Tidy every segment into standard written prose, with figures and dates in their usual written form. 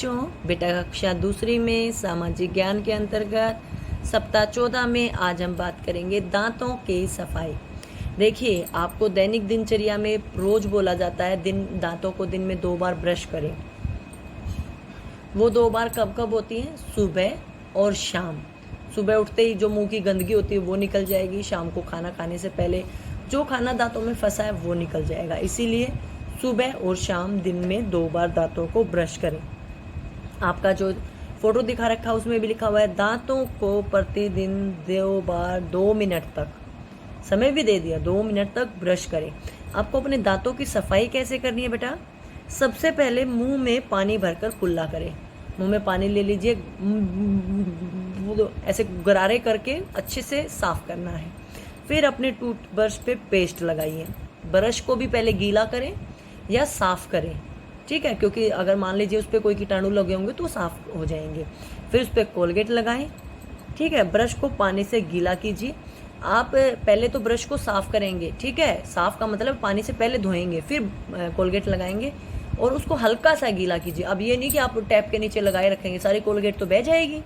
बच्चों, बेटा कक्षा दूसरी में सामाजिक ज्ञान के अंतर्गत सप्ताह 14 में आज हम बात करेंगे दांतों की सफाई। देखिए, आपको दैनिक दिनचर्या में रोज बोला जाता है दांतों को दिन में 2 बार ब्रश करें। वो 2 बार कब कब होती हैं? सुबह और शाम। सुबह उठते ही जो मुंह की गंदगी होती है वो निकल जाएगी, शाम को खाना खाने से पहले जो खाना दांतों में फंसा है वो निकल जाएगा। इसीलिए सुबह और शाम दिन में 2 बार दांतों को ब्रश करें। आपका जो फोटो दिखा रखा है उसमें भी लिखा हुआ है दांतों को प्रतिदिन 2 बार 2 मिनट तक, समय भी दे दिया, 2 मिनट तक ब्रश करें। आपको अपने दांतों की सफाई कैसे करनी है बेटा? सबसे पहले मुंह में पानी भरकर कुल्ला करें। मुंह में पानी ले लीजिए, ऐसे गरारे करके अच्छे से साफ करना है। फिर अपने टूथब्रश पे पेस्ट लगाइए। ब्रश को भी पहले गीला करें या साफ करें, ठीक है, क्योंकि अगर मान लीजिए उस पर कोई कीटाणु लगे होंगे तो साफ हो जाएंगे। फिर उस पर कोलगेट लगाएं, ठीक है। ब्रश को पानी से गीला कीजिए। आप पहले तो ब्रश को साफ करेंगे, ठीक है, साफ का मतलब पानी से पहले धोएंगे, फिर कोलगेट लगाएंगे और उसको हल्का सा गीला कीजिए। अब ये नहीं कि आप टैप के नीचे लगाए रखेंगे, सारी कोलगेट तो बह जाएगी,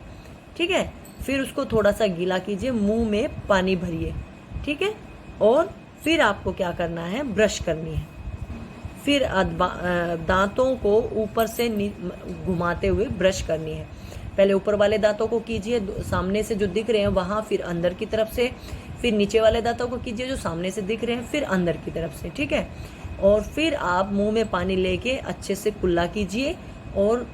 ठीक है। फिर उसको थोड़ा सा गीला कीजिए, मुंह में पानी भरिए, ठीक है, और फिर आपको क्या करना है? ब्रश करनी है। फिर दांतों को ऊपर से घुमाते हुए ब्रश करनी है। पहले ऊपर वाले दांतों को कीजिए, सामने से जो दिख रहे हैं वहां, फिर अंदर की तरफ से, फिर नीचे वाले दांतों को कीजिए जो सामने से दिख रहे हैं, फिर अंदर की तरफ से, ठीक है। और फिर आप मुंह में पानी लेके अच्छे से कुल्ला कीजिए और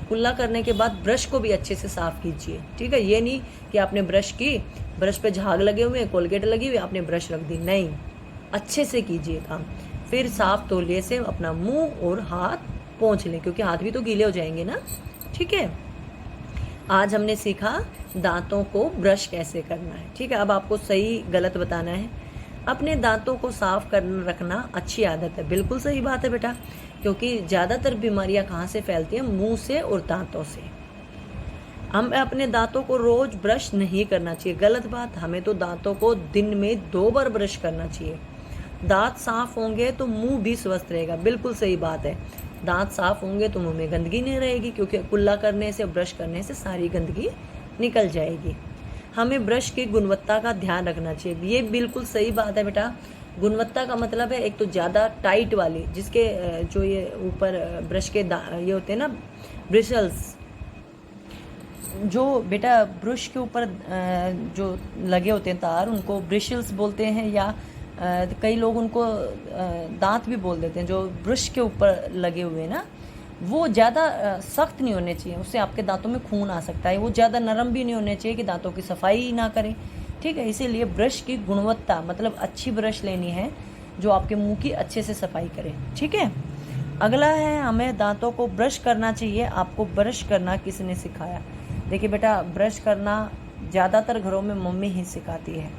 कुल्ला करने के बाद ब्रश को भी अच्छे से साफ कीजिए, ठीक है। ये नहीं कि आपने ब्रश की, ब्रश पे झाग लगे हुए, कोलगेट लगी हुई, आपने ब्रश रख दी, नहीं, अच्छे से कीजिए काम। फिर साफ तौलिए से अपना मुंह और हाथ पोंछ लें, क्योंकि हाथ भी तो गीले हो जाएंगे ना, ठीक है। आज हमने सीखा दांतों को ब्रश कैसे करना है, ठीक है। अब आपको सही गलत बताना है। अपने दांतों को साफ कर रखना अच्छी आदत है, बिल्कुल सही बात है बेटा, क्योंकि ज़्यादातर बीमारियां कहाँ से फैलती हैं? मुंह से और दांतों से। हम अपने दांतों को रोज ब्रश नहीं करना चाहिए, गलत बात। हमें तो दांतों को दिन में 2 बार ब्रश करना चाहिए। दांत साफ होंगे तो मुंह भी स्वस्थ रहेगा, बिल्कुल सही बात है। दांत साफ होंगे तो मुंह में गंदगी नहीं रहेगी, क्योंकि कुल्ला करने से, ब्रश करने से सारी गंदगी निकल जाएगी। हमें ब्रश की गुणवत्ता का ध्यान रखना चाहिए, ये बिल्कुल सही बात है बेटा। गुणवत्ता का मतलब है एक तो ज़्यादा टाइट वाली, जिसके जो ये ऊपर ब्रश के ये होते हैं ना, ब्रिसल्स, जो बेटा ब्रश के ऊपर जो लगे होते हैं तार, उनको ब्रिशल्स बोलते हैं, या कई लोग उनको दांत भी बोल देते हैं, जो ब्रश के ऊपर लगे हुए ना, वो ज़्यादा सख्त नहीं होने चाहिए, उससे आपके दांतों में खून आ सकता है। वो ज़्यादा नरम भी नहीं होने चाहिए कि दांतों की सफाई ना करें, ठीक है। इसीलिए ब्रश की गुणवत्ता मतलब अच्छी ब्रश लेनी है जो आपके मुंह की अच्छे से सफाई करे, ठीक है। अगला है, हमें दांतों को ब्रश करना चाहिए। आपको ब्रश करना किसने सिखाया? देखिए बेटा, ब्रश करना ज़्यादातर घरों में मम्मी ही सिखाती है,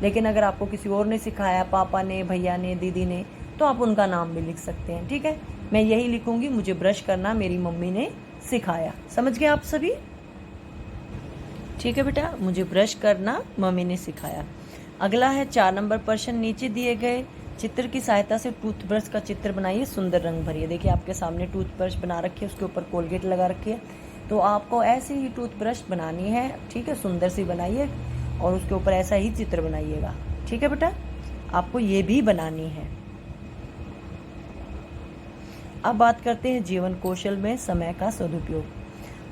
लेकिन अगर आपको किसी और ने सिखाया, पापा ने, भैया ने, दीदी ने, तो आप उनका नाम भी लिख सकते हैं, ठीक है। मैं यही लिखूंगी, मुझे ब्रश करना मेरी मम्मी ने सिखाया। समझ गए आप सभी? ठीक है बेटा, मुझे ब्रश करना मम्मी ने सिखाया। अगला है 4 नंबर प्रश्न। नीचे दिए गए चित्र की सहायता से टूथब्रश का चित्र बनाइए, सुंदर रंग भरिए। देखिए आपके सामने टूथब्रश बना रखी है, उसके ऊपर कोलगेट लगा रखी है, तो आपको ऐसी ही टूथब्रश बनानी है, ठीक है। सुंदर सी बनाइए और उसके ऊपर ऐसा ही चित्र बनाइएगा, ठीक है बेटा, आपको ये भी बनानी है। अब बात करते हैं जीवन कौशल में समय का सदुपयोग।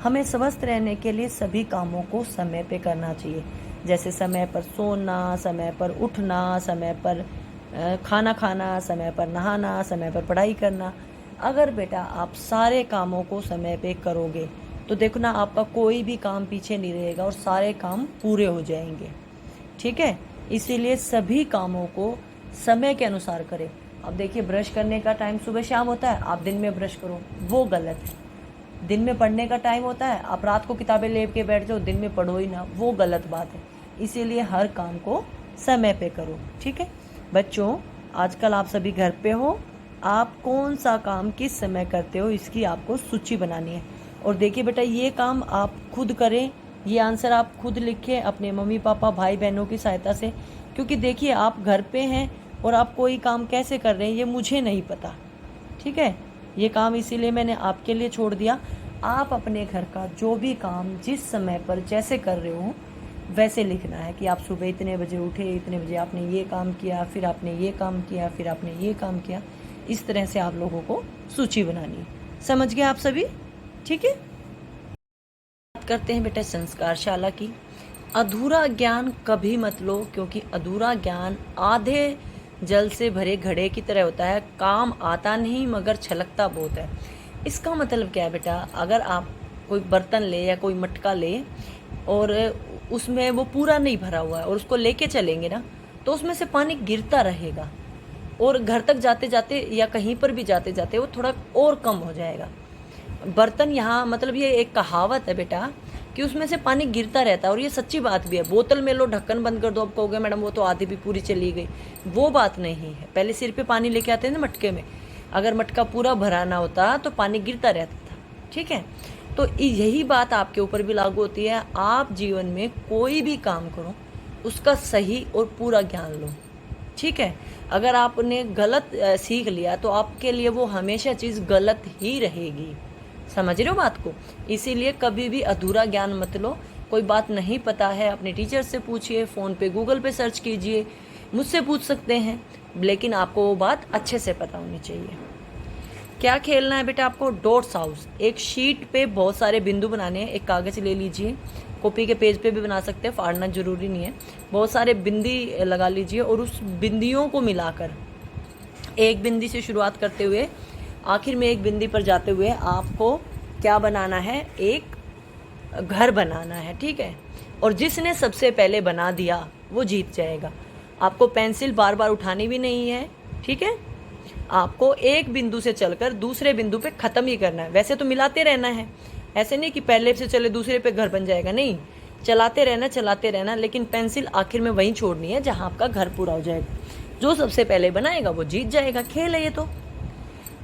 हमें स्वस्थ रहने के लिए सभी कामों को समय पे करना चाहिए, जैसे समय पर सोना, समय पर उठना, समय पर खाना खाना, समय पर नहाना, समय पर पढ़ाई करना। अगर बेटा आप सारे कामों को समय पे करोगे तो देखो ना, आपका कोई भी काम पीछे नहीं रहेगा और सारे काम पूरे हो जाएंगे, ठीक है। इसीलिए सभी कामों को समय के अनुसार करें। अब देखिए, ब्रश करने का टाइम सुबह शाम होता है, आप दिन में ब्रश करो, वो गलत है। दिन में पढ़ने का टाइम होता है, आप रात को किताबें लेके के बैठ जाओ, दिन में पढ़ो ही ना, वो गलत बात है। इसीलिए हर काम को समय पे करो, ठीक है। बच्चों, आजकल आप सभी घर पे हो, आप कौन सा काम किस समय करते हो इसकी आपको सूची बनानी है। और देखिए बेटा, ये काम आप खुद करें, ये आंसर आप खुद लिखें अपने मम्मी पापा भाई बहनों की सहायता से, क्योंकि देखिए आप घर पे हैं और आप कोई काम कैसे कर रहे हैं ये मुझे नहीं पता, ठीक है। ये काम इसीलिए मैंने आपके लिए छोड़ दिया। आप अपने घर का जो भी काम जिस समय पर जैसे कर रहे हो वैसे लिखना है कि आप सुबह इतने बजे उठे, इतने बजे आपने ये काम किया, फिर आपने ये काम किया, फिर आपने ये काम किया। इस तरह से आप लोगों को सूची बनानी है। समझ गए आप सभी? ठीक है। बात करते हैं बेटा संस्कारशाला की। अधूरा ज्ञान कभी मत लो, क्योंकि अधूरा ज्ञान आधे जल से भरे घड़े की तरह होता है। काम आता नहीं मगर छलकता बहुत है। इसका मतलब क्या है बेटा? अगर आप कोई बर्तन ले या कोई मटका ले और उसमें वो पूरा नहीं भरा हुआ है और उसको लेके चलेंगे ना, तो उसमें से पानी गिरता रहेगा और घर तक जाते जाते या कहीं पर भी जाते जाते वो थोड़ा और कम हो जाएगा। बर्तन यहाँ मतलब ये एक कहावत है बेटा कि उसमें से पानी गिरता रहता है, और ये सच्ची बात भी है। बोतल में लो, ढक्कन बंद कर दो, अब कहोगे मैडम वो तो आधी भी पूरी चली गई। वो बात नहीं है। पहले सिर पे पानी लेके आते हैं ना मटके में, अगर मटका पूरा भरा ना होता तो पानी गिरता रहता था। ठीक है, तो यही बात आपके ऊपर भी लागू होती है। आप जीवन में कोई भी काम करो उसका सही और पूरा ज्ञान लो। ठीक है, अगर आपने गलत सीख लिया तो आपके लिए वो हमेशा चीज़ गलत ही रहेगी। समझ रहे हो बात को? इसीलिए कभी भी अधूरा ज्ञान मत लो। कोई बात नहीं पता है अपने टीचर से पूछिए, फ़ोन पे गूगल पे सर्च कीजिए, मुझसे पूछ सकते हैं, लेकिन आपको वो बात अच्छे से पता होनी चाहिए। क्या खेलना है बेटा आपको? Dots house. एक शीट पे बहुत सारे बिंदु बनाने हैं। एक कागज़ ले लीजिए, कॉपी के पेज पे भी बना सकते हैं, फाड़ना जरूरी नहीं है। बहुत सारे बिंदी लगा लीजिए और उस बिंदियों को मिलाकर एक बिंदी से शुरुआत करते हुए आखिर में एक बिंदी पर जाते हुए आपको क्या बनाना है? एक घर बनाना है। ठीक है, और जिसने सबसे पहले बना दिया वो जीत जाएगा। आपको पेंसिल बार बार उठानी भी नहीं है। ठीक है, आपको एक बिंदु से चलकर दूसरे बिंदु पे ख़त्म ही करना है। वैसे तो मिलाते रहना है, ऐसे नहीं कि पहले से चले दूसरे पे घर बन जाएगा, नहीं, चलाते रहना, लेकिन पेंसिल आखिर में वहीं छोड़नी है जहाँ आपका घर पूरा हो जाएगा। जो सबसे पहले बनाएगा वो जीत जाएगा। खेल है ये तो।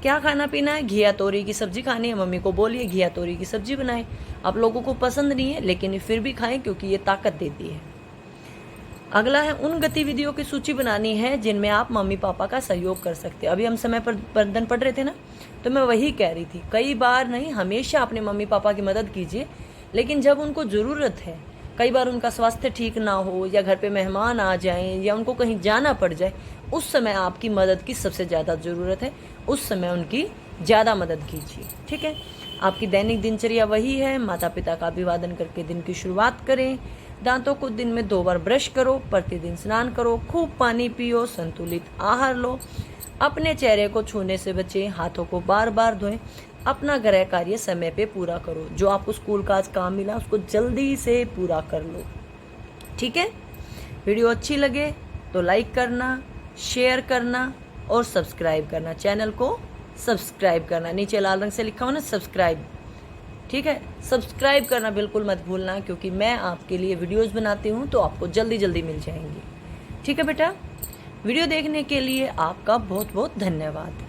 क्या खाना पीना है? घिया तोरी की सब्जी खानी है। मम्मी को बोलिए घिया तोरी की सब्जी बनाए। आप लोगों को पसंद नहीं है लेकिन फिर भी खाएं क्योंकि ये ताकत देती है। अगला है उन गतिविधियों की सूची बनानी है जिनमें आप मम्मी पापा का सहयोग कर सकते हैं। अभी हम समय पर बंधन पढ़ रहे थे ना, तो मैं वही कह रही थी, कई बार नहीं, हमेशा अपने मम्मी पापा की मदद कीजिए, लेकिन जब उनको ज़रूरत है, कई बार उनका स्वास्थ्य ठीक ना हो या घर पे मेहमान आ जाएं या उनको कहीं जाना पड़ जाए, उस समय आपकी मदद की सबसे ज़्यादा ज़रूरत है। उस समय उनकी ज़्यादा मदद कीजिए। ठीक है, आपकी दैनिक दिनचर्या वही है, माता पिता का अभिवादन करके दिन की शुरुआत करें, दांतों को दिन में 2 बार ब्रश करो, प्रतिदिन स्नान करो, खूब पानी पियो, संतुलित आहार लो, अपने चेहरे को छूने से बचें, हाथों को बार बार धोएं, अपना गृह कार्य समय पे पूरा करो। जो आपको स्कूल का आज काम मिला उसको जल्दी से पूरा कर लो। ठीक है, वीडियो अच्छी लगे तो लाइक करना, शेयर करना और सब्सक्राइब करना। चैनल को सब्सक्राइब करना, नीचे लाल रंग से लिखा हो ना सब्सक्राइब। ठीक है, सब्सक्राइब करना बिल्कुल मत भूलना, क्योंकि मैं आपके लिए वीडियोस बनाती हूँ तो आपको जल्दी जल्दी मिल जाएंगी। ठीक है बेटा, वीडियो देखने के लिए आपका बहुत बहुत धन्यवाद।